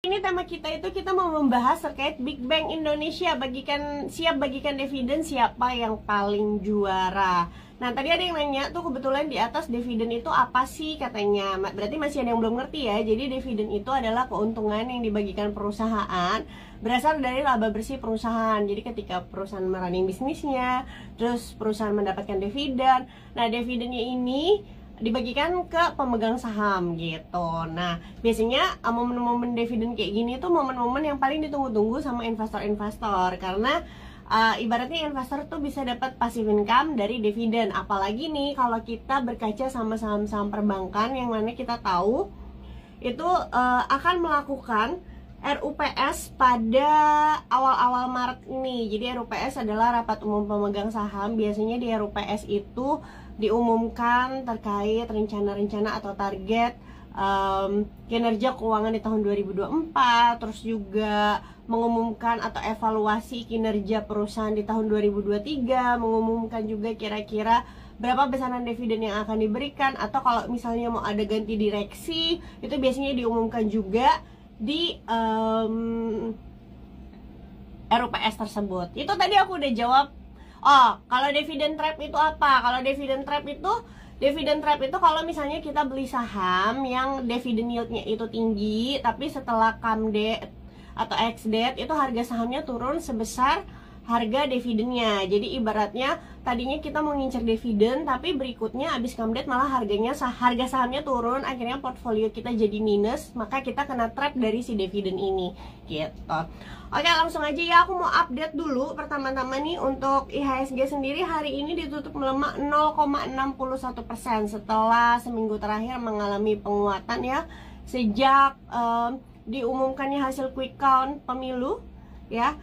Ini tema kita itu kita mau membahas terkait Big Bang Indonesia siap bagikan dividen siapa yang paling juara. Nah tadi ada yang nanya tuh kebetulan di atas dividen itu apa sih katanya. Berarti masih ada yang belum ngerti ya. Jadi dividen itu adalah keuntungan yang dibagikan perusahaan berasal dari laba bersih perusahaan. Jadi ketika perusahaan merunning bisnisnya, terus perusahaan mendapatkan dividen. Nah dividennya ini dibagikan ke pemegang saham gitu. Nah, biasanya momen-momen dividen kayak gini tuh momen-momen yang paling ditunggu-tunggu sama investor-investor karena ibaratnya investor tuh bisa dapat passive income dari dividen. Apalagi nih kalau kita berkaca sama saham-saham perbankan yang mana kita tahu itu akan melakukan RUPS pada awal-awal Maret ini. Jadi RUPS adalah rapat umum pemegang saham. Biasanya di RUPS itu diumumkan terkait rencana-rencana atau target kinerja keuangan di tahun 2024, terus juga mengumumkan atau evaluasi kinerja perusahaan di tahun 2023, mengumumkan juga kira-kira berapa besaran dividen yang akan diberikan, atau kalau misalnya mau ada ganti direksi, itu biasanya diumumkan juga di RUPS tersebut. Itu tadi aku udah jawab. Oh, kalau dividend trap itu apa? Kalau dividend trap itu kalau misalnya kita beli saham yang dividend yieldnya itu tinggi, tapi setelah come date atau ex date itu harga sahamnya turun sebesar harga dividennya. Jadi ibaratnya tadinya kita mau ngincer dividen, tapi berikutnya abis come date malah harga sahamnya turun, akhirnya portfolio kita jadi minus, maka kita kena trap dari si dividen ini gitu. Oke, langsung aja ya, aku mau update dulu. Pertama-tama nih untuk IHSG sendiri hari ini ditutup melemah 0,61% setelah seminggu terakhir mengalami penguatan ya, sejak diumumkannya hasil quick count pemilu ya.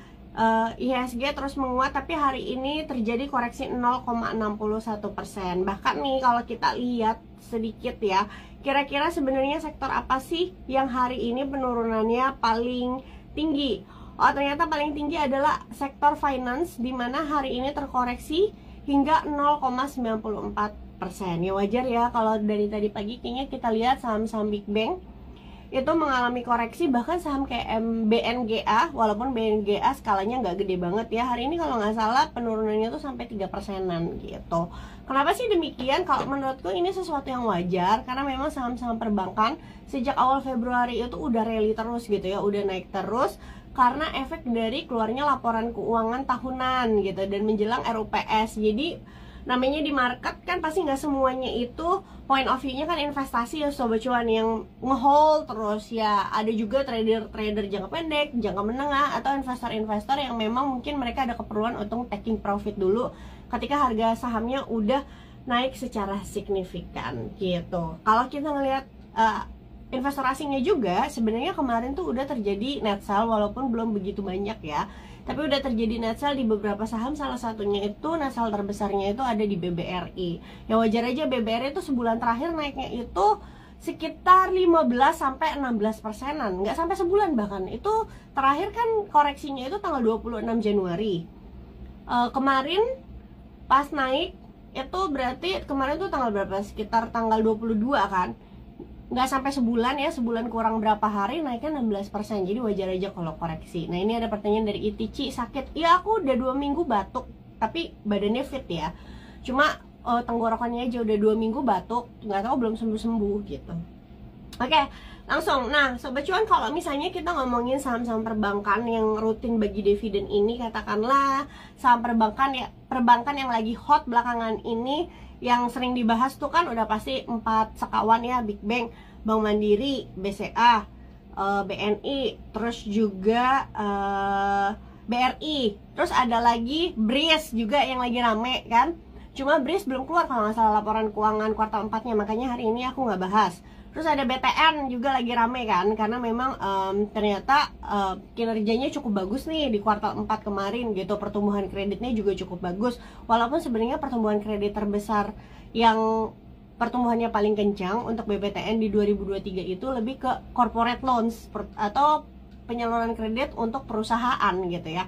IHSG terus menguat, tapi hari ini terjadi koreksi 0,61%. Bahkan nih kalau kita lihat sedikit ya, kira-kira sebenarnya sektor apa sih yang hari ini penurunannya paling tinggi? Oh, ternyata paling tinggi adalah sektor finance, di mana hari ini terkoreksi hingga 0,94%. Ya wajar ya kalau dari tadi pagi kayaknya kita lihat saham-saham Big Bang itu mengalami koreksi, bahkan saham kayak BNGA, walaupun BNGA skalanya nggak gede banget ya, hari ini kalau nggak salah penurunannya tuh sampai 3%-an gitu. Kenapa sih demikian? Kalau menurutku ini sesuatu yang wajar, karena memang saham-saham perbankan sejak awal Februari itu udah rally terus gitu ya, udah naik terus karena efek dari keluarnya laporan keuangan tahunan gitu dan menjelang RUPS. Jadi namanya di market kan pasti nggak semuanya itu point of view-nya kan investasi ya sobat cuan yang ngehold terus ya, ada juga trader jangka pendek, jangka menengah, atau investor-investor yang memang mungkin mereka ada keperluan untuk taking profit dulu ketika harga sahamnya udah naik secara signifikan gitu. Kalau kita ngelihat investor asingnya juga sebenarnya kemarin tuh udah terjadi net sell walaupun belum begitu banyak ya, tapi udah terjadi net sell di beberapa saham. Salah satunya itu net sell terbesarnya itu ada di BBRI. Ya wajar aja, BBRI itu sebulan terakhir naiknya itu sekitar 15-16%-an, nggak sampai sebulan bahkan. Itu terakhir kan koreksinya itu tanggal 26 Januari. Kemarin pas naik itu berarti kemarin tuh tanggal berapa? Sekitar tanggal 22 kan. Nggak sampai sebulan ya, sebulan kurang berapa hari naiknya 16%. Jadi wajar aja kalau koreksi. Nah ini ada pertanyaan dari Itici, sakit? Ya aku udah 2 minggu batuk, tapi badannya fit ya. Cuma tenggorokannya aja udah 2 minggu batuk, nggak tahu belum sembuh-sembuh gitu. Oke, langsung. Nah sobat cuan, kalau misalnya kita ngomongin saham-saham perbankan yang rutin bagi dividen ini, katakanlah saham perbankan yang lagi hot belakangan ini, yang sering dibahas tuh kan udah pasti 4 sekawan ya, Big Bang, Bank Mandiri, BCA, BNI, terus juga BRI, terus ada lagi BRIS juga yang lagi rame kan. Cuma BRIS belum keluar kalau nggak salah laporan keuangan kuartal 4-nya, makanya hari ini aku nggak bahas. Terus ada BTN juga lagi rame kan, karena memang ternyata kinerjanya cukup bagus nih di kuartal 4 kemarin gitu. Pertumbuhan kreditnya juga cukup bagus, walaupun sebenarnya pertumbuhan kredit terbesar yang pertumbuhannya paling kencang untuk BPTN di 2023 itu lebih ke corporate loans atau penyaluran kredit untuk perusahaan gitu ya.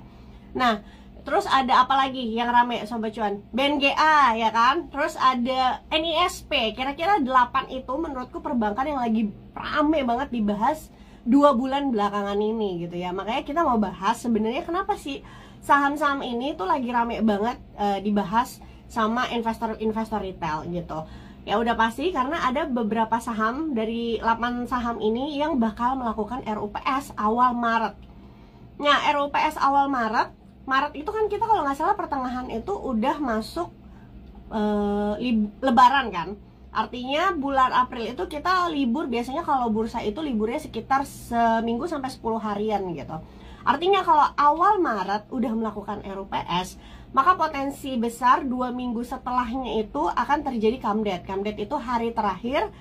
Nah terus ada apa lagi yang rame sobat cuan? BNGA ya kan. Terus ada NISP. Kira-kira 8 itu menurutku perbankan yang lagi rame banget dibahas 2 bulan belakangan ini gitu ya. Makanya kita mau bahas sebenarnya kenapa sih saham-saham ini tuh lagi rame banget dibahas sama investor retail gitu. Ya udah pasti karena ada beberapa saham dari 8 saham ini yang bakal melakukan RUPS awal Maret. Nah, RUPS awal Maret itu kan kita kalau nggak salah pertengahan itu udah masuk Lebaran kan. Artinya bulan April itu kita libur, biasanya kalau bursa itu liburnya sekitar seminggu sampai 10 harian gitu. Artinya kalau awal Maret udah melakukan RUPS, maka potensi besar 2 minggu setelahnya itu akan terjadi Kamdet. Kamdet itu hari terakhir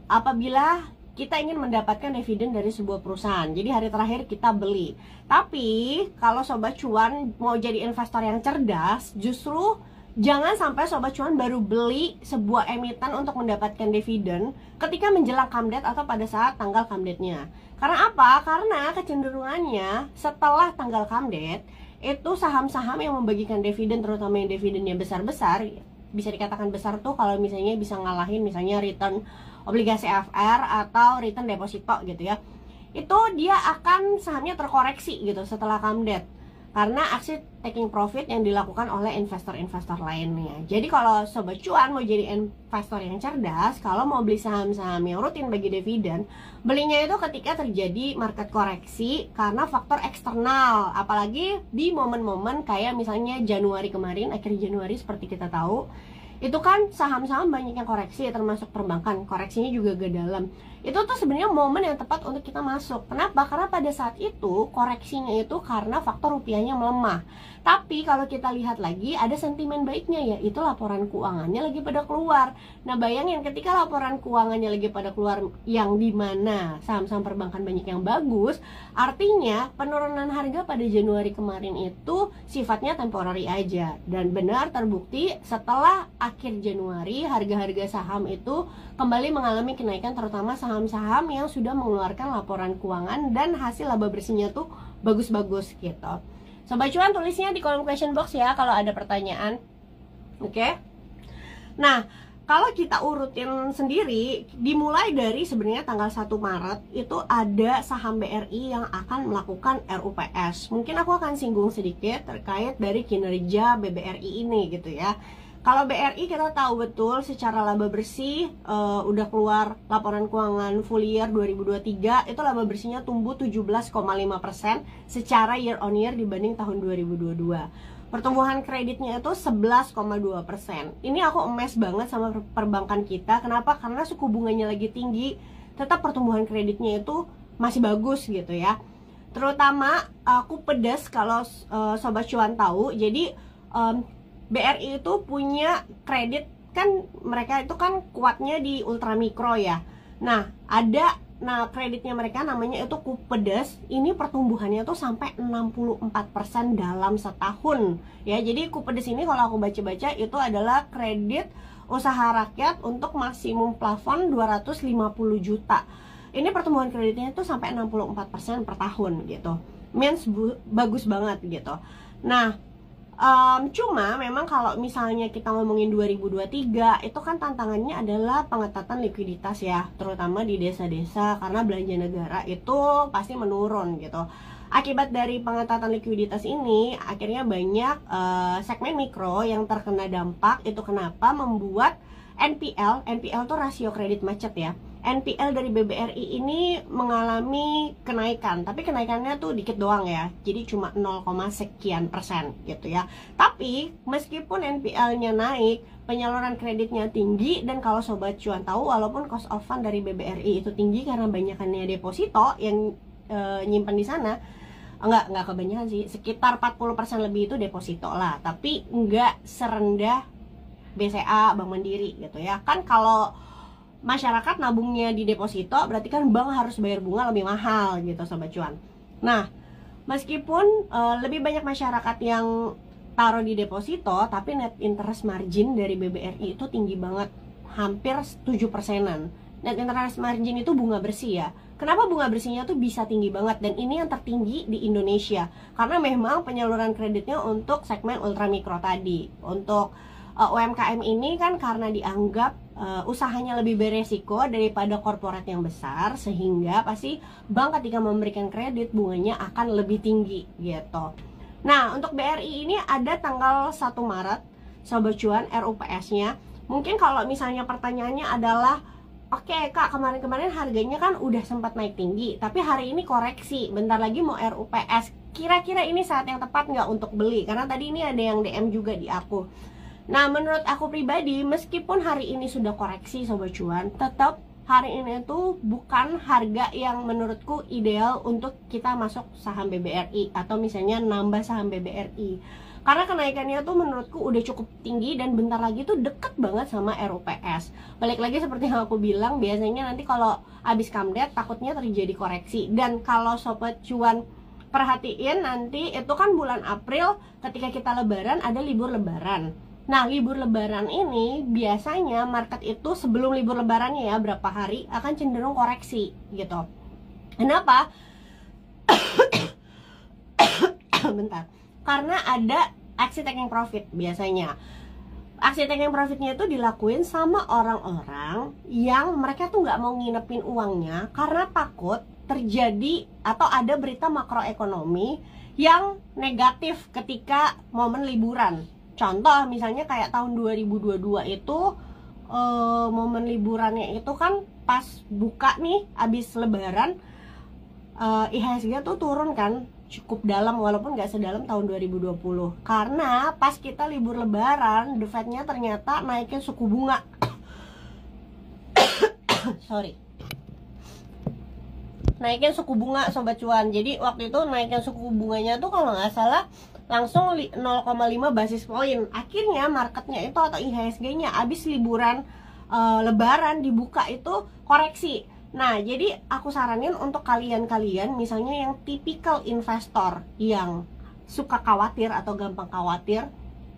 apabila kita ingin mendapatkan dividen dari sebuah perusahaan. Jadi hari terakhir kita beli. Tapi kalau Sobat Cuan mau jadi investor yang cerdas, justru jangan sampai Sobat Cuan baru beli sebuah emiten untuk mendapatkan dividen ketika menjelang Kamdet atau pada saat tanggal Kamdetnya. Karena apa? Karena kecenderungannya setelah tanggal Kamdet itu saham-saham yang membagikan dividen, terutama yang dividennya besar-besar, bisa dikatakan besar tuh kalau misalnya bisa ngalahin misalnya return obligasi FR atau return deposito gitu ya, itu dia akan sahamnya terkoreksi gitu setelah Kamdet karena aksi taking profit yang dilakukan oleh investor-investor lainnya. Jadi kalau Sobat Cuan mau jadi investor yang cerdas, kalau mau beli saham-saham yang rutin bagi dividen, belinya itu ketika terjadi market koreksi karena faktor eksternal. Apalagi di momen-momen kayak misalnya Januari kemarin, akhir Januari seperti kita tahu, itu kan saham-saham banyak yang koreksi, termasuk perbankan, koreksinya juga agak dalam. Itu tuh sebenarnya momen yang tepat untuk kita masuk. Kenapa? Karena pada saat itu koreksinya itu karena faktor rupiahnya melemah. Tapi kalau kita lihat lagi ada sentimen baiknya, yaitu laporan keuangannya lagi pada keluar. Nah bayangin ketika laporan keuangannya lagi pada keluar yang dimana saham-saham perbankan banyak yang bagus, artinya penurunan harga pada Januari kemarin itu sifatnya temporary aja. Dan benar terbukti setelah akhir Januari harga-harga saham itu kembali mengalami kenaikan, terutama saham-saham yang sudah mengeluarkan laporan keuangan dan hasil laba bersihnya tuh bagus-bagus gitu. Sobat Cuan tulisnya di kolom question box ya kalau ada pertanyaan. Oke. Nah, kalau kita urutin sendiri, dimulai dari sebenarnya tanggal 1 Maret itu ada saham BRI yang akan melakukan RUPS. Mungkin aku akan singgung sedikit terkait dari kinerja BBRI ini gitu ya. Kalau BRI kita tahu betul secara laba bersih udah keluar laporan keuangan full year 2023, itu laba bersihnya tumbuh 17,5% secara year on year dibanding tahun 2022. Pertumbuhan kreditnya itu 11,2%. Ini aku emes banget sama perbankan kita. Kenapa? Karena suku bunganya lagi tinggi, tetap pertumbuhan kreditnya itu masih bagus gitu ya. Terutama aku pedas kalau Sobat Cuan tahu. Jadi BRI itu punya kredit kan, mereka itu kan kuatnya di ultramikro ya. Nah kreditnya mereka namanya itu Kupedes. Ini pertumbuhannya tuh sampai 64% dalam setahun ya. Jadi Kupedes ini kalau aku baca-baca itu adalah kredit usaha rakyat untuk maksimum plafon 250 juta. Ini pertumbuhan kreditnya itu sampai 64% per tahun gitu. Means bagus banget gitu. Nah cuma memang kalau misalnya kita ngomongin 2023 itu kan tantangannya adalah pengetatan likuiditas ya, terutama di desa-desa karena belanja negara itu pasti menurun gitu. Akibat dari pengetatan likuiditas ini akhirnya banyak segmen mikro yang terkena dampak. Itu kenapa membuat NPL tuh rasio kredit macet ya. NPL dari BBRI ini mengalami kenaikan, tapi kenaikannya tuh dikit doang ya, jadi cuma 0, sekian persen gitu ya. Tapi meskipun NPL-nya naik, penyaluran kreditnya tinggi, dan kalau Sobat Cuan tahu walaupun cost of fund dari BBRI itu tinggi karena banyakannya deposito yang nyimpen di sana, enggak kebanyakan sih, sekitar 40% lebih itu deposito lah, tapi enggak serendah BCA, Bank Mandiri gitu ya. Kan kalau masyarakat nabungnya di deposito berarti kan bank harus bayar bunga lebih mahal gitu Sobat Cuan. Nah meskipun lebih banyak masyarakat yang taruh di deposito, tapi net interest margin dari BBRI itu tinggi banget, hampir 7%-an. Net interest margin itu bunga bersih ya. Kenapa bunga bersihnya tuh bisa tinggi banget, dan ini yang tertinggi di Indonesia karena memang penyaluran kreditnya untuk segmen ultramikro tadi. Untuk UMKM ini kan karena dianggap usahanya lebih beresiko daripada korporat yang besar, sehingga pasti bank ketika memberikan kredit bunganya akan lebih tinggi gitu. Nah, untuk BRI ini ada tanggal 1 Maret Sobat Cuan RUPS-nya. Mungkin kalau misalnya pertanyaannya adalah, oke Kak, kemarin-kemarin harganya kan udah sempat naik tinggi, tapi hari ini koreksi, bentar lagi mau RUPS, kira-kira ini saat yang tepat nggak untuk beli? Karena tadi ini ada yang DM juga di aku. Nah, menurut aku pribadi, meskipun hari ini sudah koreksi Sobat Cuan, tetap hari ini tuh bukan harga yang menurutku ideal untuk kita masuk saham BBRI atau misalnya nambah saham BBRI. Karena kenaikannya tuh menurutku udah cukup tinggi dan bentar lagi tuh deket banget sama RUPS. Balik lagi seperti yang aku bilang, biasanya nanti kalau habis kamdet takutnya terjadi koreksi. Dan kalau Sobat Cuan perhatiin, nanti itu kan bulan April ketika kita lebaran ada libur lebaran. Nah, libur lebaran ini biasanya market itu sebelum libur lebarannya ya berapa hari akan cenderung koreksi gitu. Kenapa? Bentar. Karena ada aksi taking profit biasanya. Aksi taking profitnya itu dilakuin sama orang-orang yang mereka tuh nggak mau nginepin uangnya karena takut terjadi atau ada berita makroekonomi yang negatif ketika momen liburan. Contoh misalnya kayak tahun 2022 itu momen liburannya itu kan pas buka nih abis lebaran, IHSG tuh turun kan cukup dalam walaupun nggak sedalam tahun 2020. Karena pas kita libur lebaran, The Fed-nya ternyata naikin suku bunga. Naikin suku bunga Sobat Cuan. Jadi waktu itu naikin suku bunganya tuh kalau nggak salah langsung 0,5 basis poin. Akhirnya marketnya itu atau IHSG-nya abis liburan lebaran dibuka itu koreksi. Nah, jadi aku saranin untuk kalian-kalian misalnya yang tipikal investor yang suka khawatir atau gampang khawatir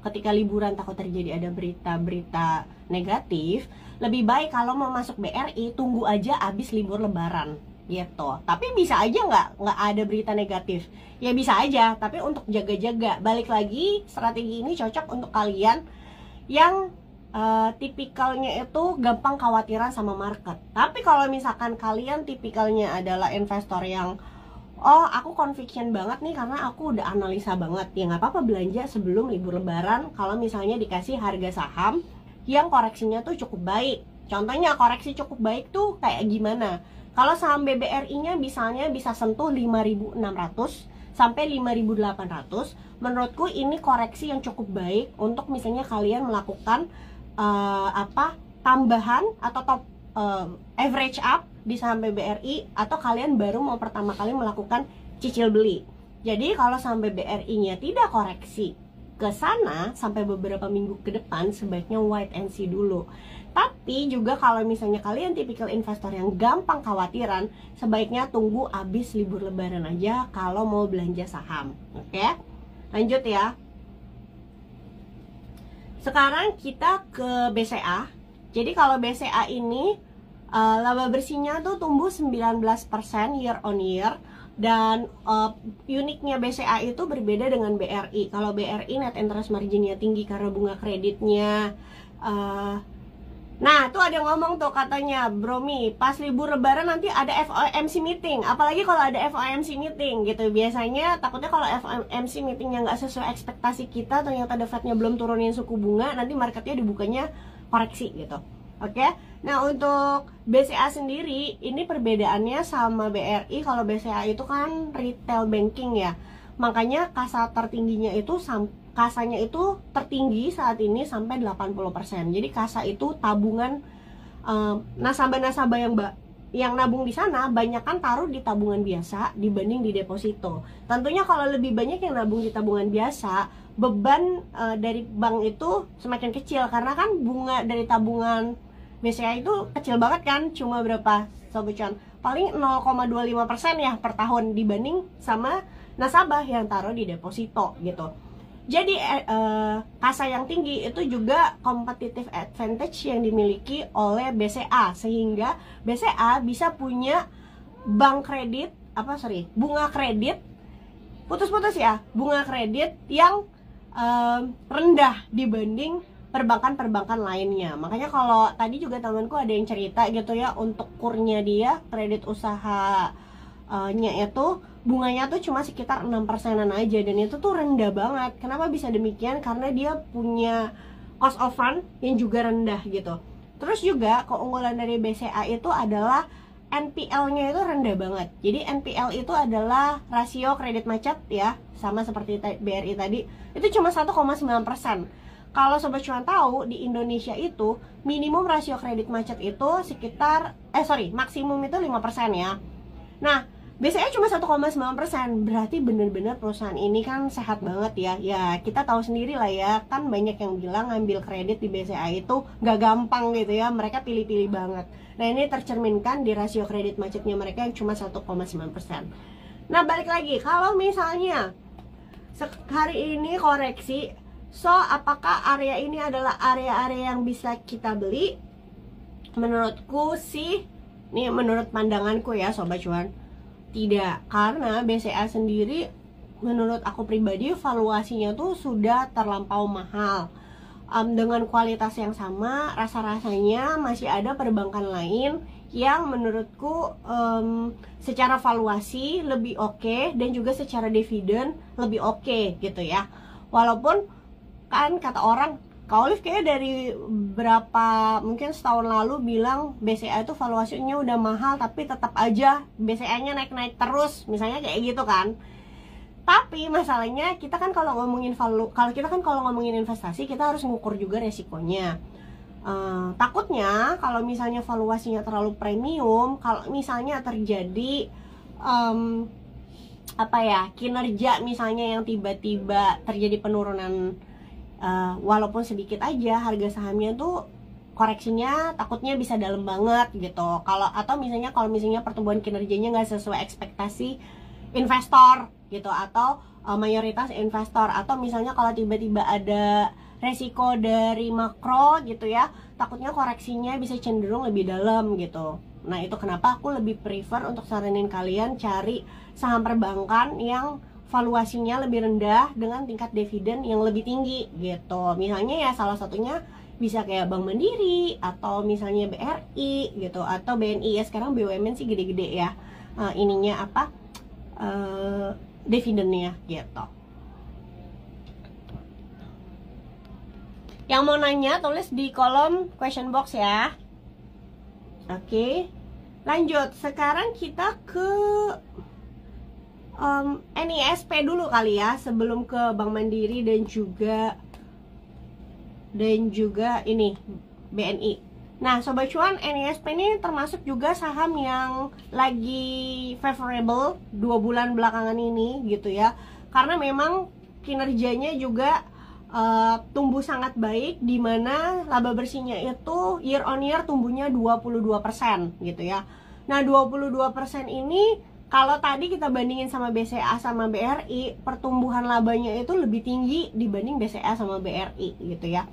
ketika liburan takut terjadi ada berita-berita negatif, lebih baik kalau mau masuk BRI tunggu aja abis libur lebaran gitu. Tapi bisa aja nggak ada berita negatif, ya bisa aja, tapi untuk jaga-jaga. Balik lagi, strategi ini cocok untuk kalian yang tipikalnya itu gampang khawatiran sama market. Tapi kalau misalkan kalian tipikalnya adalah investor yang aku conviction banget nih karena aku udah analisa banget, ya nggak apa-apa belanja sebelum libur lebaran kalau misalnya dikasih harga saham yang koreksinya tuh cukup baik. Contohnya koreksi cukup baik tuh kayak gimana? Kalau saham BBRI-nya misalnya bisa sentuh 5.600 sampai 5.800, menurutku ini koreksi yang cukup baik untuk misalnya kalian melakukan tambahan atau top average up di saham BBRI, atau kalian baru mau pertama kali melakukan cicil beli. Jadi kalau saham BBRI-nya tidak koreksi ke sana sampai beberapa minggu ke depan, sebaiknya wait and see dulu. Tapi juga kalau misalnya kalian tipikal investor yang gampang khawatiran, sebaiknya tunggu abis libur lebaran aja kalau mau belanja saham. Oke, lanjut ya. Sekarang kita ke BCA. Jadi kalau BCA ini laba bersihnya tuh tumbuh 19% year on year. Dan uniknya BCA itu berbeda dengan BRI. Kalau BRI net interest marginnya tinggi karena bunga kreditnya. Nah, tuh ada yang ngomong tuh katanya, Bromi, pas libur lebaran nanti ada FOMC meeting. Apalagi kalau ada FOMC meeting gitu. Biasanya takutnya kalau FOMC meetingnya nggak sesuai ekspektasi kita, ternyata The Fed-nya belum turunin suku bunga, nanti marketnya dibukanya koreksi gitu. Oke, nah untuk BCA sendiri, ini perbedaannya sama BRI. Kalau BCA itu kan retail banking ya, makanya kasa tertingginya itu kasanya itu tertinggi saat ini sampai 80%. Jadi kasa itu tabungan nasabah-nasabah yang nabung di sana banyak kan taruh di tabungan biasa dibanding di deposito. Tentunya kalau lebih banyak yang nabung di tabungan biasa, beban dari bank itu semakin kecil karena kan bunga dari tabungan BCA itu kecil banget kan, cuma berapa Sobat Cuan? Paling 0,25% ya per tahun dibanding sama nasabah yang taruh di deposito gitu. Jadi kasa yang tinggi itu juga competitive advantage yang dimiliki oleh BCA, sehingga BCA bisa punya bunga kredit bunga kredit yang rendah dibanding perbankan-perbankan lainnya. Makanya kalau tadi juga temanku ada yang cerita gitu ya, untuk kurnya dia kredit usaha nya itu bunganya tuh cuma sekitar 6%-an aja, dan itu tuh rendah banget. Kenapa bisa demikian? Karena dia punya cost of fund yang juga rendah gitu. Terus juga keunggulan dari BCA itu adalah NPL-nya itu rendah banget. Jadi NPL itu adalah rasio kredit macet ya, sama seperti BRI tadi, itu cuma 1,9%. Kalau Sobat Cuan tahu, di Indonesia itu minimum rasio kredit macet itu sekitar maksimum itu 5% ya. Nah, BCA cuma 1,9%, berarti bener-bener perusahaan ini kan sehat banget ya. Ya kita tahu sendiri lah ya, kan banyak yang bilang ngambil kredit di BCA itu gak gampang gitu ya, mereka pilih-pilih banget. Nah ini tercerminkan di rasio kredit macetnya mereka yang cuma 1,9%. Nah balik lagi, kalau misalnya hari ini koreksi, so apakah area ini adalah area-area yang bisa kita beli? Menurutku sih, nih menurut pandanganku ya Sobat Cuan, tidak, karena BCA sendiri menurut aku pribadi valuasinya tuh sudah terlampau mahal. Dengan kualitas yang sama, rasa-rasanya masih ada perbankan lain yang menurutku secara valuasi lebih oke, dan juga secara dividen lebih oke gitu ya. Walaupun kan kata orang, Kak Olive kayak dari berapa, mungkin setahun lalu bilang BCA itu valuasinya udah mahal, tapi tetap aja BCA-nya naik-naik terus, misalnya kayak gitu kan. Tapi masalahnya kita kan kalau ngomongin kalau ngomongin investasi, kita harus ngukur juga resikonya. Takutnya kalau misalnya valuasinya terlalu premium, kalau misalnya terjadi kinerja misalnya yang tiba-tiba terjadi penurunan, walaupun sedikit aja, harga sahamnya tuh koreksinya takutnya bisa dalam banget gitu. Atau misalnya kalau misalnya pertumbuhan kinerjanya nggak sesuai ekspektasi investor gitu, atau mayoritas investor, atau misalnya kalau tiba-tiba ada resiko dari makro gitu ya, takutnya koreksinya bisa cenderung lebih dalam gitu. Nah itu kenapa aku lebih prefer untuk saranin kalian cari saham perbankan yang valuasinya lebih rendah dengan tingkat dividen yang lebih tinggi gitu. Misalnya ya salah satunya bisa kayak Bank Mandiri, atau misalnya BRI gitu, atau BNI ya, sekarang BUMN sih gede-gede ya dividennya gitu. Yang mau nanya tulis di kolom question box ya. Oke, lanjut. Sekarang kita ke NISP dulu kali ya, sebelum ke Bank Mandiri dan juga ini BNI. Nah Sobat Cuan, NISP ini termasuk juga saham yang lagi favorable 2 bulan belakangan ini gitu ya, karena memang kinerjanya juga tumbuh sangat baik, dimana laba bersihnya itu year on year tumbuhnya 22% gitu ya. Nah 22% ini kalau tadi kita bandingin sama BCA sama BRI, pertumbuhan labanya itu lebih tinggi dibanding BCA sama BRI gitu ya.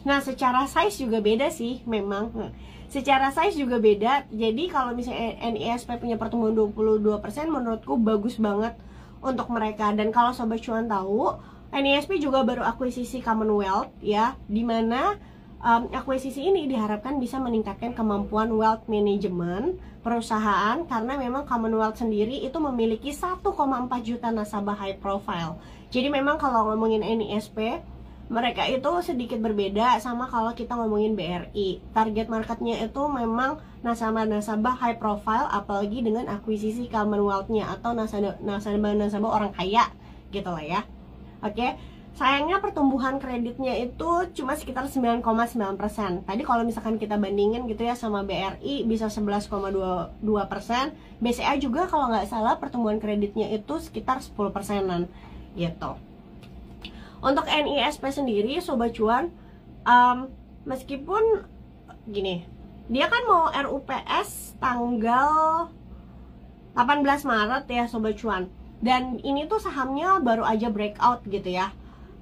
Nah secara size juga beda sih, memang secara size juga beda. Jadi kalau misalnya NISP punya pertumbuhan 22%, menurutku bagus banget untuk mereka. Dan kalau Sobat Cuan tahu, NISP juga baru akuisisi Commonwealth ya, dimana akuisisi ini diharapkan bisa meningkatkan kemampuan wealth management perusahaan, karena memang Commonwealth sendiri itu memiliki 1,4 juta nasabah high profile. Jadi memang kalau ngomongin NISP, mereka itu sedikit berbeda sama kalau kita ngomongin BRI. Target marketnya itu memang nasabah-nasabah high profile, apalagi dengan akuisisi Commonwealth-nya, atau nasabah orang kaya gitu lah ya. Oke, sayangnya pertumbuhan kreditnya itu cuma sekitar 9,9%. Tadi kalau misalkan kita bandingin gitu ya sama BRI bisa 11,22%. BCA juga kalau nggak salah pertumbuhan kreditnya itu sekitar 10%-an gitu. Untuk NISP sendiri Sobat Cuan, meskipun gini, dia kan mau RUPS tanggal 18 Maret ya Sobat Cuan, dan ini tuh sahamnya baru aja breakout gitu ya.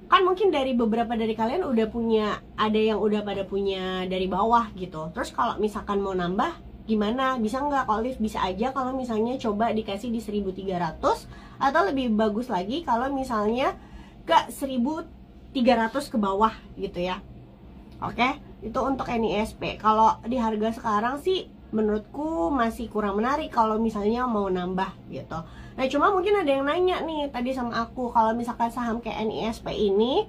Kan mungkin dari beberapa dari kalian udah punya, ada yang udah pada punya dari bawah gitu. Terus kalau misalkan mau nambah gimana? Bisa nggak? Kalau bisa aja kalau misalnya coba dikasih di 1300, atau lebih bagus lagi kalau misalnya ke 1300 ke bawah gitu ya. Oke, itu untuk NISP. Kalau di harga sekarang sih menurutku masih kurang menarik kalau misalnya mau nambah gitu. Nah, cuma mungkin ada yang nanya nih tadi sama aku, kalau misalkan saham kayak NISP ini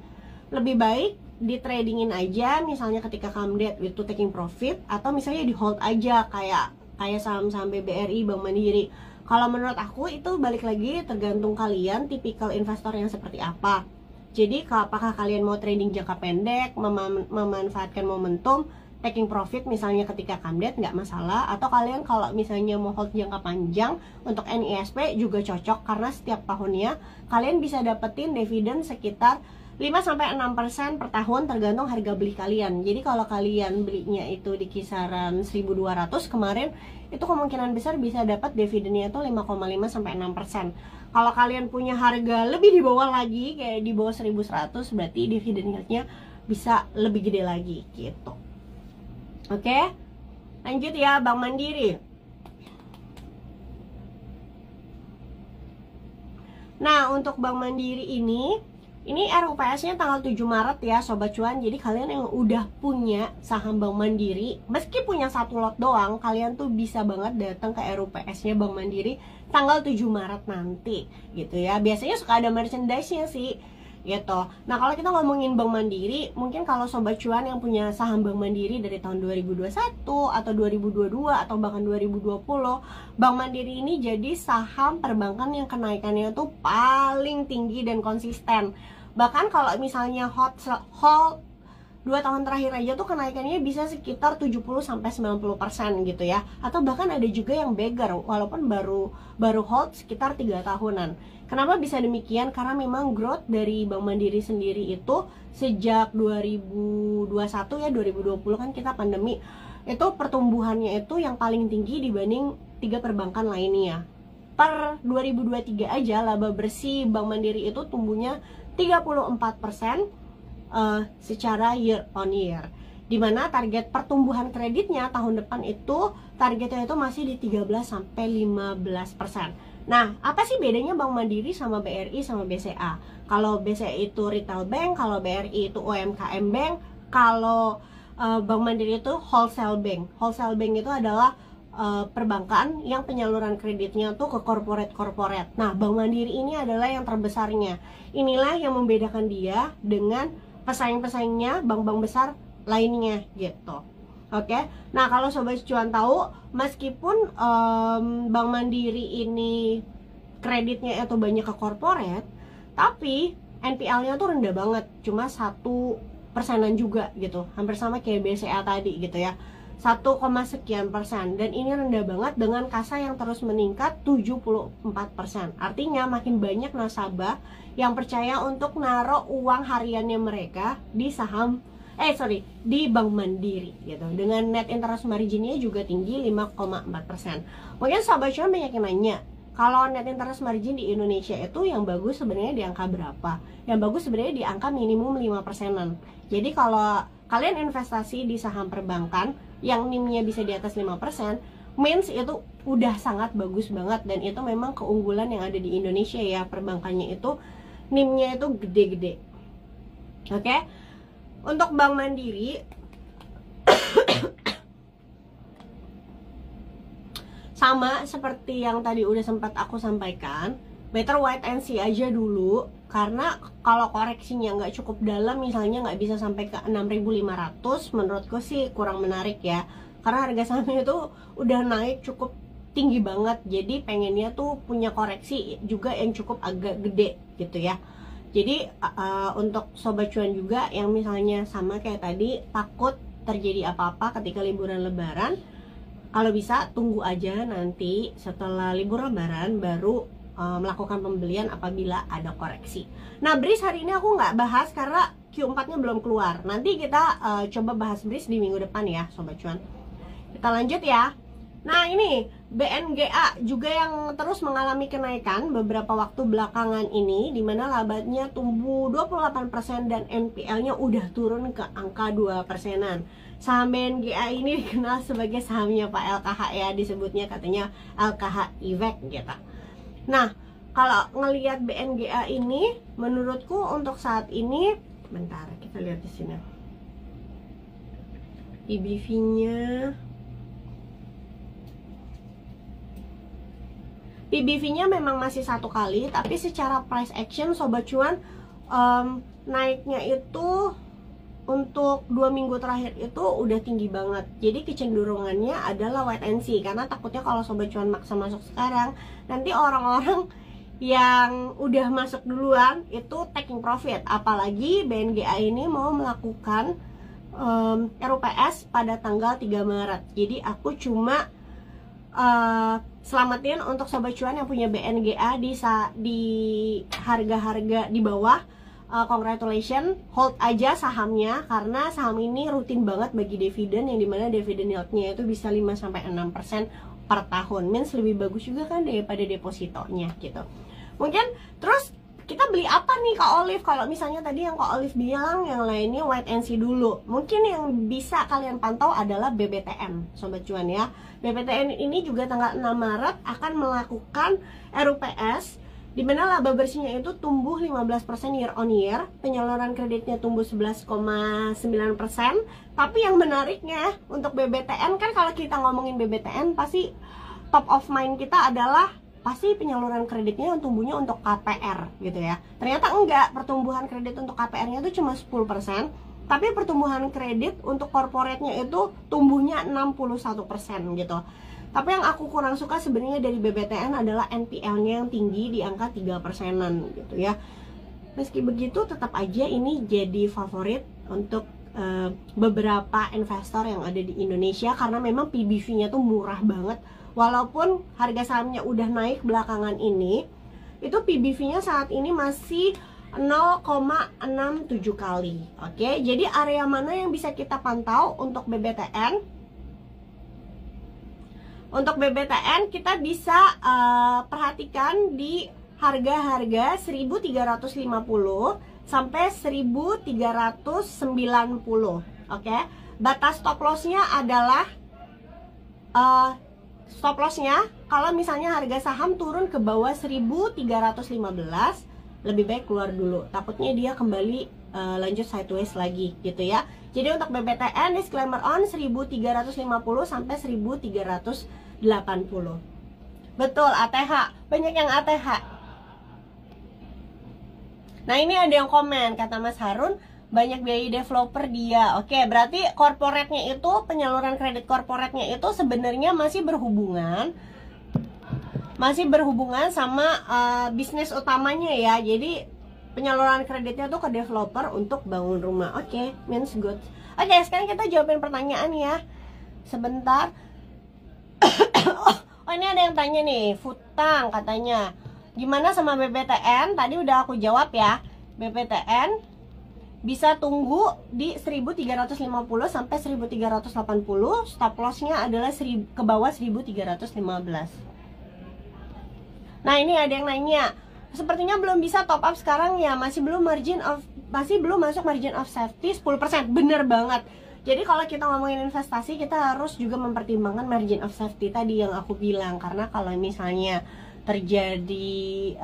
lebih baik di tradingin aja misalnya ketika come dead itu taking profit, atau misalnya di hold aja kayak saham-saham BBRI, Bank Mandiri. Kalau menurut aku itu balik lagi tergantung kalian tipikal investor yang seperti apa. Jadi apakah kalian mau trading jangka pendek, memanfaatkan momentum, taking profit misalnya ketika come dead nggak masalah, atau kalian kalau misalnya mau hold jangka panjang untuk NISP juga cocok karena setiap tahunnya kalian bisa dapetin dividen sekitar 5-6% per tahun tergantung harga beli kalian. Jadi kalau kalian belinya itu di kisaran 1.200 kemarin, itu kemungkinan besar bisa dapat dividennya itu 5,5-6%. Kalau kalian punya harga lebih di bawah lagi, kayak di bawah 1.100, berarti dividen yieldnya bisa lebih gede lagi gitu. Oke, lanjut ya, Bank Mandiri. Nah, untuk Bank Mandiri ini RUPS-nya tanggal 7 Maret ya Sobat Cuan. Jadi kalian yang udah punya saham Bank Mandiri, meski punya satu lot doang, kalian tuh bisa banget datang ke RUPS-nya Bank Mandiri tanggal 7 Maret nanti gitu ya. Biasanya suka ada merchandise-nya sih gitu. Nah, kalau kita ngomongin Bank Mandiri, mungkin kalau Sobat Cuan yang punya saham Bank Mandiri dari tahun 2021 atau 2022 atau bahkan 2020, Bank Mandiri ini jadi saham perbankan yang kenaikannya tuh paling tinggi dan konsisten. Bahkan kalau misalnya hold 2 tahun terakhir aja tuh kenaikannya bisa sekitar 70-90% gitu ya. Atau bahkan ada juga yang beggar walaupun baru hold sekitar 3 tahunan. Kenapa bisa demikian? Karena memang growth dari Bank Mandiri sendiri itu sejak 2021 ya, 2020 kan kita pandemi, itu pertumbuhannya itu yang paling tinggi dibanding 3 perbankan lainnya. Per 2023 aja laba bersih Bank Mandiri itu tumbuhnya 34% secara year on year, dimana target pertumbuhan kreditnya tahun depan itu targetnya itu masih di 13-15%. Nah, apa sih bedanya Bank Mandiri sama BRI sama BCA? Kalau BCA itu retail bank, kalau BRI itu UMKM bank, kalau Bank Mandiri itu wholesale bank. Wholesale bank itu adalah perbankan yang penyaluran kreditnya tuh ke corporate. Nah, Bank Mandiri ini adalah yang terbesarnya. Inilah yang membedakan dia dengan pesaing-pesaingnya bank-bank besar lainnya gitu. Oke, nah kalau Sobat Cuan tahu, meskipun Bank Mandiri ini kreditnya itu banyak ke corporate, tapi NPL-nya tuh rendah banget, cuma 1%-an juga gitu, hampir sama kayak BCA tadi gitu ya, 1, sekian%. Dan ini rendah banget dengan kasa yang terus meningkat 74%. Artinya makin banyak nasabah yang percaya untuk naruh uang hariannya mereka di di Bank Mandiri gitu. Dengan net interest marginnya juga tinggi 5,4%. Mungkin Sobat Cuan banyak yang nanya, kalau net interest margin di Indonesia itu yang bagus sebenarnya di angka berapa? Yang bagus sebenarnya di angka minimum 5%-an. Jadi kalau kalian investasi di saham perbankan yang NIM-nya bisa di atas 5%, means itu udah sangat bagus banget. Dan itu memang keunggulan yang ada di Indonesia ya, perbankannya itu NIM-nya itu gede-gede. Oke? Untuk Bank Mandiri sama seperti yang tadi udah sempat aku sampaikan, better wait and see aja dulu. Karena kalau koreksinya nggak cukup dalam, misalnya nggak bisa sampai ke 6.500, menurutku sih kurang menarik ya. Karena harga sahamnya itu udah naik cukup tinggi banget. Jadi pengennya tuh punya koreksi juga yang cukup agak gede gitu ya. Jadi untuk Sobat Cuan juga yang misalnya sama kayak tadi, takut terjadi apa-apa ketika liburan Lebaran, kalau bisa tunggu aja nanti setelah libur Lebaran baru melakukan pembelian apabila ada koreksi. Nah, BRIS hari ini aku nggak bahas karena Q4-nya belum keluar. Nanti kita coba bahas BRIS di minggu depan ya Sobat Cuan. Kita lanjut ya. Nah, ini BNGA juga yang terus mengalami kenaikan beberapa waktu belakangan ini, dimana labanya tumbuh 28% dan NPL-nya udah turun ke angka 2%-an. Saham BNGA ini dikenal sebagai sahamnya Pak LKH ya, disebutnya katanya LKH IVEC gitu. Nah, kalau ngelihat BNGA ini, menurutku untuk saat ini, bentar kita lihat di sini. PBV-nya memang masih 1 kali, tapi secara price action Sobat Cuan naiknya itu untuk 2 minggu terakhir itu udah tinggi banget. Jadi kecenderungannya adalah wait and see, karena takutnya kalau Sobat Cuan maksa masuk sekarang, nanti orang-orang yang udah masuk duluan itu taking profit. Apalagi BNGA ini mau melakukan RUPS pada tanggal 3 Maret. Jadi aku cuma selamatin untuk Sobat Cuan yang punya BNGA di harga-harga di bawah. Congratulations, hold aja sahamnya, karena saham ini rutin banget bagi dividen, yang dimana dividen yieldnya itu bisa 5-6% per tahun. Means lebih bagus juga kan daripada depositonya gitu. Mungkin terus kita beli apa nih Kak Olive? Kalau misalnya tadi yang Kak Olive bilang yang lainnya wait and see dulu, mungkin yang bisa kalian pantau adalah BBTN Sobat Cuan ya. BBTN ini juga tanggal 6 Maret akan melakukan RUPS, dimana laba bersihnya itu tumbuh 15% year on year, penyaluran kreditnya tumbuh 11,9%. Tapi yang menariknya untuk BBTN, kan kalau kita ngomongin BBTN pasti top of mind kita adalah pasti penyaluran kreditnya yang tumbuhnya untuk KPR gitu ya. Ternyata enggak, pertumbuhan kredit untuk KPR-nya itu cuma 10%, tapi pertumbuhan kredit untuk corporate-nya itu tumbuhnya 61% gitu. Tapi yang aku kurang suka sebenarnya dari BBTN adalah NPL-nya yang tinggi di angka 3%-an gitu ya. Meski begitu tetap aja ini jadi favorit untuk beberapa investor yang ada di Indonesia, karena memang PBV-nya tuh murah banget. Walaupun harga sahamnya udah naik belakangan ini, itu PBV-nya saat ini masih 0,67 kali. Oke, jadi area mana yang bisa kita pantau untuk BBTN? Untuk BBTN kita bisa perhatikan di harga-harga 1.350 sampai 1.390. Oke, batas stop lossnya adalah stop lossnya kalau misalnya harga saham turun ke bawah 1.315, lebih baik keluar dulu, takutnya dia kembali lanjut sideways lagi gitu ya. Jadi untuk BBTN disclaimer on 1.350 sampai 1.380. Betul, ATH, banyak yang ATH. Nah ini ada yang komen, kata Mas Harun, banyak biaya developer dia. Oke, berarti corporate-nya itu, penyaluran kredit corporate-nya itu sebenarnya masih berhubungan sama bisnis utamanya ya. Jadi penyaluran kreditnya tuh ke developer untuk bangun rumah. Oke, means good. Oke, sekarang kita jawabin pertanyaan ya. Sebentar. Oh ini ada yang tanya nih, Futang katanya, gimana sama BBTN? Tadi udah aku jawab ya. BBTN bisa tunggu di 1.350 sampai 1.380. Stop lossnya adalah ke bawah 1.315. Nah ini ada yang nanya, sepertinya belum bisa top up sekarang ya, masih belum masuk margin of safety 10%. Bener banget. Jadi kalau kita ngomongin investasi, kita harus juga mempertimbangkan margin of safety tadi yang aku bilang. Karena kalau misalnya terjadi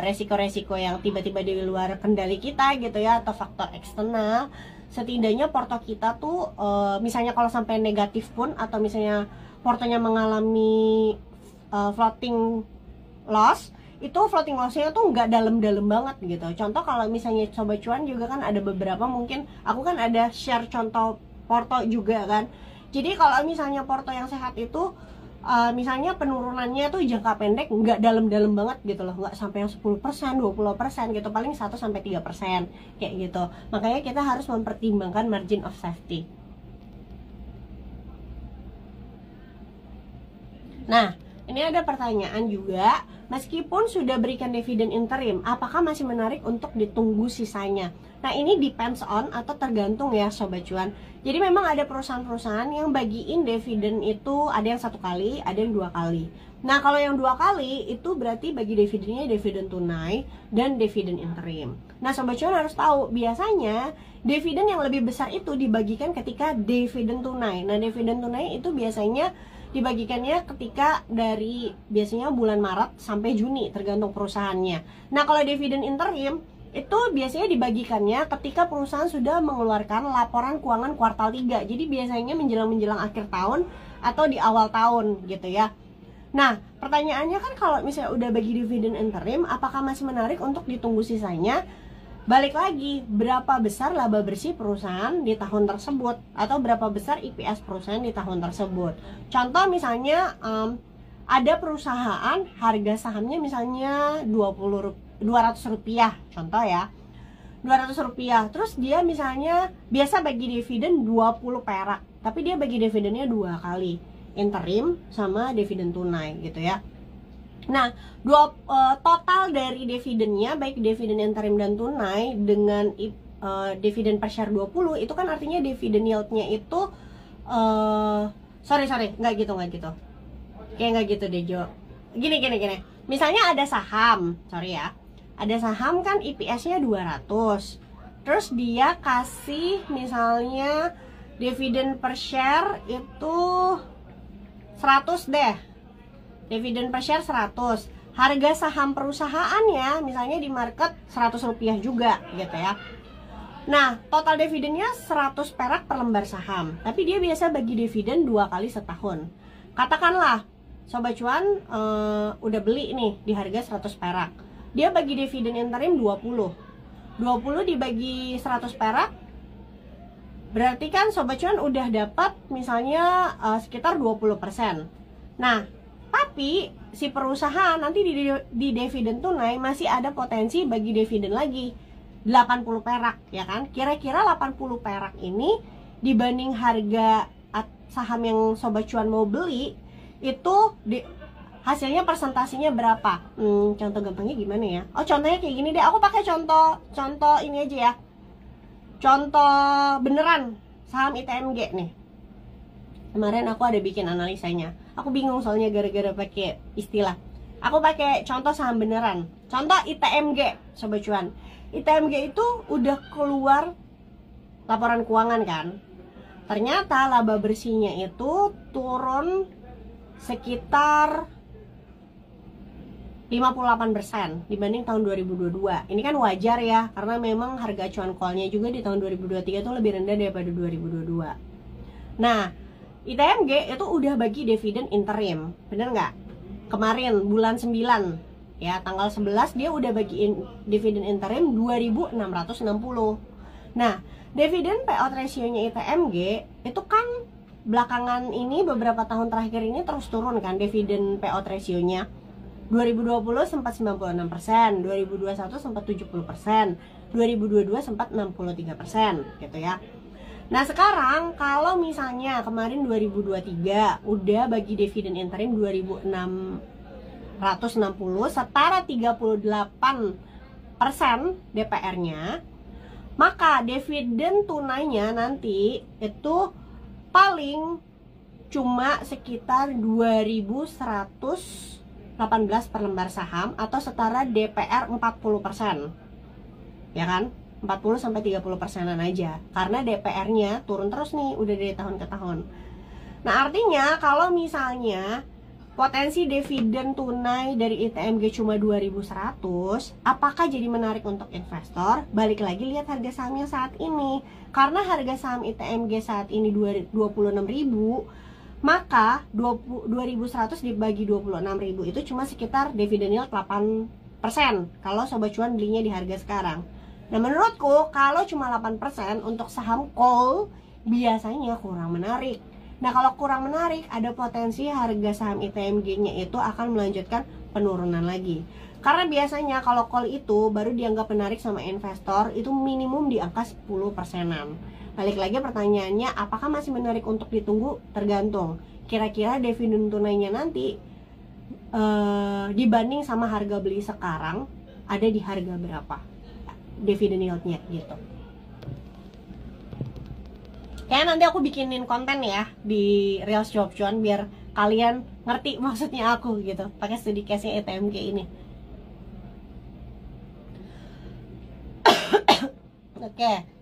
resiko-resiko yang tiba-tiba di luar kendali kita gitu ya, atau faktor eksternal, setidaknya porto kita tuh misalnya kalau sampai negatif pun, atau misalnya portonya mengalami floating loss, itu floating lossnya tuh nggak dalam-dalam banget gitu. Contoh kalau misalnya Sobat Cuan juga kan ada beberapa, mungkin aku kan ada share contoh porto juga kan. Jadi kalau misalnya porto yang sehat itu misalnya penurunannya tuh jangka pendek nggak dalam-dalam banget gitu loh, nggak sampai yang 10%, 20% gitu, paling 1-3% kayak gitu. Makanya kita harus mempertimbangkan margin of safety. Nah, ini ada pertanyaan juga, meskipun sudah berikan dividen interim, apakah masih menarik untuk ditunggu sisanya? Nah ini depends on, atau tergantung ya Sobat Cuan. Jadi memang ada perusahaan-perusahaan yang bagiin dividen itu, ada yang 1 kali, ada yang 2 kali. Nah kalau yang 2 kali itu berarti bagi dividennya dividen tunai dan dividen interim. Nah Sobat Cuan harus tahu, biasanya dividen yang lebih besar itu dibagikan ketika dividen tunai. Nah dividen tunai itu biasanya dibagikannya ketika dari biasanya bulan Maret sampai Juni, tergantung perusahaannya. Nah kalau dividen interim itu biasanya dibagikannya ketika perusahaan sudah mengeluarkan laporan keuangan kuartal 3. Jadi biasanya menjelang akhir tahun atau di awal tahun gitu ya. Nah, pertanyaannya kan kalau misalnya udah bagi dividen interim, apakah masih menarik untuk ditunggu sisanya? Balik lagi, berapa besar laba bersih perusahaan di tahun tersebut, atau berapa besar EPS perusahaan di tahun tersebut. Contoh misalnya ada perusahaan harga sahamnya misalnya 200 rupiah, contoh ya, 200 rupiah. Terus dia misalnya biasa bagi dividen 20 perak, tapi dia bagi dividennya 2 kali, interim sama dividen tunai gitu ya. Nah, total dari dividennya, baik dividen interim dan tunai dengan dividen per share 20, itu kan artinya dividen yieldnya itu sorry, nggak gitu. Kayak nggak gitu deh, Jo. Gini. Misalnya ada saham, sorry ya. Ada saham kan EPS-nya 200. Terus dia kasih misalnya dividen per share itu 100 deh. Dividen per share 100. Harga saham perusahaannya misalnya di market 100 rupiah juga gitu ya. Nah, total dividennya 100 perak per lembar saham. Tapi dia biasa bagi dividen 2 kali setahun. Katakanlah Sobat Cuan udah beli nih di harga 100 perak. Dia bagi dividen interim 20 dibagi 100 perak, berarti kan Sobat Cuan udah dapat misalnya sekitar 20%. Nah, tapi si perusahaan nanti di dividen tunai masih ada potensi bagi dividen lagi 80 perak, ya kan? Kira-kira 80 perak ini dibanding harga saham yang Sobat Cuan mau beli itu hasilnya persentasenya berapa? Contoh gampangnya gimana ya? Oh, contohnya kayak gini deh. Aku pakai contoh ini aja ya. Contoh beneran saham ITMG nih. Kemarin aku ada bikin analisanya. Aku bingung soalnya gara-gara pakai istilah. Aku pakai contoh saham beneran. Contoh ITMG, Sobat Cuan. ITMG itu udah keluar laporan keuangan kan. Ternyata laba bersihnya itu turun sekitar 58% dibanding tahun 2022. Ini kan wajar ya, karena memang harga acuan call-nya juga di tahun 2023 itu lebih rendah daripada 2022. Nah, ITMG itu udah bagi dividen interim, bener nggak? Kemarin bulan 9 ya, tanggal 11 dia udah bagiin dividen interim 2.660. Nah, dividen payout ratio-nya ITMG itu kan belakangan ini beberapa tahun terakhir ini terus turun kan dividen payout ratio-nya. 2020 sempat 96%, 2021 sempat 70%, 2022 sempat 63% gitu ya. Nah, sekarang kalau misalnya kemarin 2023 udah bagi dividen interim 2.660 setara 38% DPR-nya, maka dividen tunainya nanti itu paling cuma sekitar 2.118 per lembar saham atau setara DPR 40%. Ya kan? 40 sampai 30%-an aja. Karena DPR-nya turun terus nih udah dari tahun ke tahun. Nah, artinya kalau misalnya potensi dividen tunai dari ITMG cuma 2.100, apakah jadi menarik untuk investor? Balik lagi lihat harga sahamnya saat ini. Karena harga saham ITMG saat ini 26.000, maka 2.100 dibagi 26.000 itu cuma sekitar dividen yield 8% kalau Sobat Cuan belinya di harga sekarang. Nah, menurutku kalau cuma 8% untuk saham call biasanya kurang menarik. Nah, kalau kurang menarik, ada potensi harga saham ITMG-nya itu akan melanjutkan penurunan lagi. Karena biasanya kalau call itu baru dianggap menarik sama investor, itu minimum di angka 10%-an. Balik lagi pertanyaannya, apakah masih menarik untuk ditunggu? Tergantung. Kira-kira dividen tunainya nanti dibanding sama harga beli sekarang, ada di harga berapa? Dividen yield-nya gitu. Kayaknya nanti aku bikinin konten ya di Reels Sobat Cuan biar kalian ngerti maksudnya aku gitu, pakai studi case-nya ITMG ini. Oke.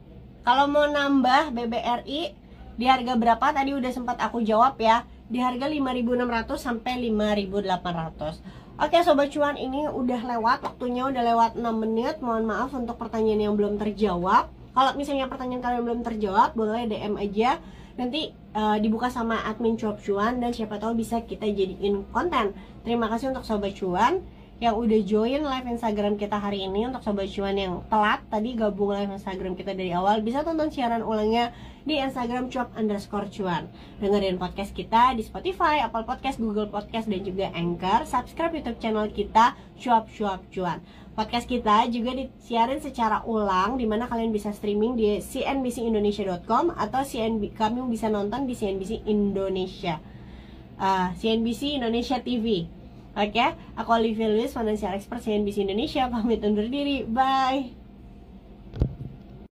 Kalau mau nambah BBRI di harga berapa tadi udah sempat aku jawab ya. Di harga 5.600 sampai 5.800. Oke Sobat Cuan, ini udah lewat, waktunya udah lewat 6 menit. Mohon maaf untuk pertanyaan yang belum terjawab. Kalau misalnya pertanyaan kalian belum terjawab, boleh DM aja. Nanti dibuka sama admin Cuap Cuan dan siapa tahu bisa kita jadiin konten. Terima kasih untuk Sobat Cuan yang udah join live Instagram kita hari ini. Untuk Sobat Cuan yang telat tadi gabung live Instagram kita dari awal, bisa tonton siaran ulangnya di Instagram cuap_cuan. Dengerin podcast kita di Spotify, Apple Podcast, Google Podcast, dan juga Anchor. Subscribe YouTube channel kita Cuap Cuan. Podcast kita juga disiarin secara ulang, dimana kalian bisa streaming di cnbcindonesia.com atau kami bisa nonton di CNBC Indonesia, CNBC Indonesia TV. Oke, aku Olivia Lewis, Financial Expert CNBC Indonesia, pamit undur diri, bye.